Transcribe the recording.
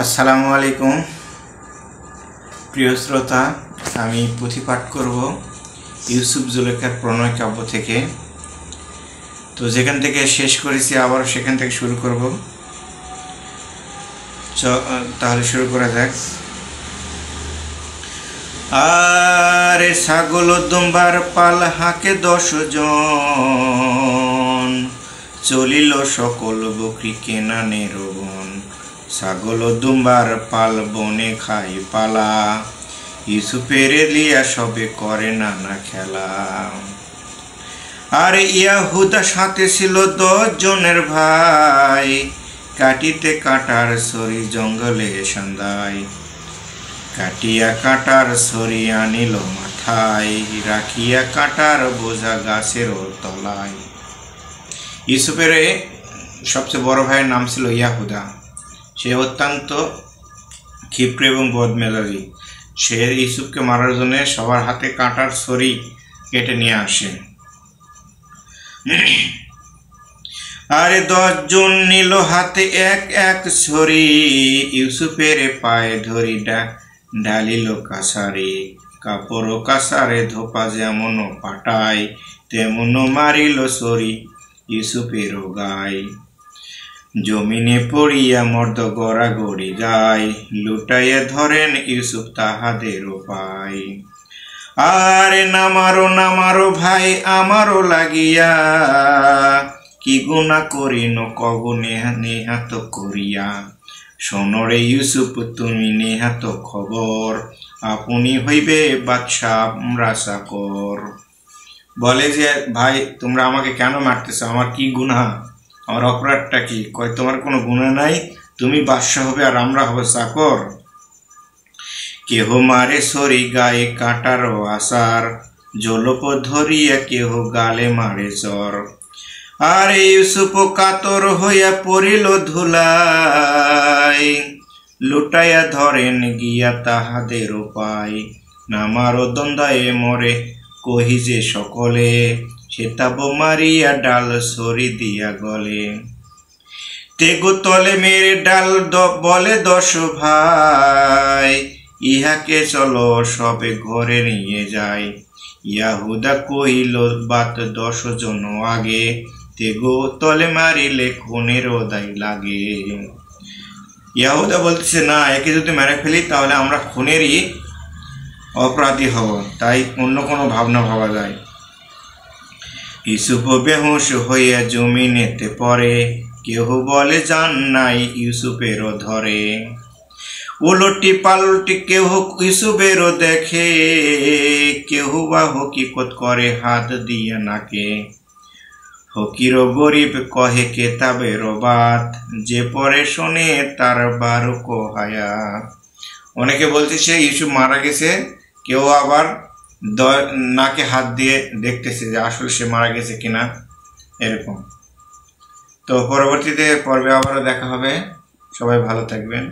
আসসালামু আলাইকুম প্রিয় শ্রোতা, আমি পুঁথি পাঠ করব ইউসুফ জুলেখার প্রণয় কাব্য থেকে। তো যেখান থেকে শেষ করেছি আবার সেখান থেকে শুরু করব। তাহলে শুরু করা যাক। আরে ছাগল দুম্বার পাল হাঁকে 10 জন, চলিল সকল বকরি কেনানের বন। ছাগল দুম্বার পাল বনে খাই পালা, ইউসুফের লিয়া সবে করে নানা খেলা। আর ইয়াহুদা সাথে ছিল 10 জনের ভাই, কাটিতে কাটার ছড়ি জঙ্গলে সন্ধ্যায়। কাটিয়া কাটার ছড়ি আনিল মাথায়, রাখিয়া কাটার বোঝা গাছের তলায়। ইউসুফের সবচেয়ে বড় ভাইয়ের নাম ছিল ইয়াহুদা। সে অত্যন্ত ক্ষিপ্র এবং বদমেজাজি। সে ইউসুফকে মারার জন্য সবার হাতে কাঁটার ছড়ি কেটে নিয়ে আসে। আরে 10 জন নিল হাতে এক এক ছড়ি, ইউসুফের পায়ে ধরি ঢালিল কাছারি। কাপড় কাছারে ধোপা যেমন পাটায়, তেমন মারিল ছড়ি ইউসুফের গায়। জমিনে পড়িয়া মর্দ গড়াগড়ি যায়, লুটাইয়া ধরেন ইউসুফ তাহাদের পায়। আরে নামারো নামারো ভাই আমারও লাগিয়া, কি গুনাহ করিন কব নেহাত করিয়া। শোনরে ইউসুফ তুমি নেহাত খবর, আপনি হইবে বাদশাহ চাকর। বলে যে ভাই তোমরা আমাকে কেন মারতেছ, আমার কি গুনাহ, আমার অপরাধটা কি? কয় তোমার কোনো গুনাহ নাই, তুমি বাদশাহ হবে আর আমরা হব চাকর। কেহ মারে ছড়ি গায়ে কাঁটার আসার, জলপ ধরিয়া কেহ গালে মারে চর। আর ইউসুফ কাতর হইয়া পড়িল ধুলাই, লুটাইয়া ধরেন গিয়া তাহাদের পায়। নামারো দ্বন্দ্বে মরে কহি যে সকলে, সেতাব মারিয়া ডাল ছড়ি দিয়া গলে। তেগো তলে মেরে ডাল বলে 10 ভাই, ইহাকে চলো সবে ঘরে নিয়ে যায়। ইয়াহুদা কহিল বাত 10 জন আগে, তেগো তলে মারিলে খুনের দায় লাগে। ইয়াহুদা বলতেছে না, একে যদি মেরে ফেলি তাহলে আমরা খুনেরই অপরাধী হব, তাই অন্য কোনো ভাবনা ভাবা যায়। ইউসুফ বেহুশ হইয়া জমিনেতে পড়ে, কেহ বলে জান নাই ইউসুফেরও ধরে। উলটি পালটি কেহ ইউসুফেরও দেখে, কেহ বা হকিকত করে হাত দিয়া নাকে। ফকির গরিব কহে কেতাবের বাত, যে পরে শোনে তার 12 হায়াত। অনেকে বলতেছে ইউসুফ মারা গেছে, কেউ আবার নাকে হাত দিয়ে দেখতেছে যে আসলে সে মারা গেছে কিনা, এরকম। তো পরবর্তীতে পর্বে আবারও দেখা হবে। সবাই ভালো থাকবেন।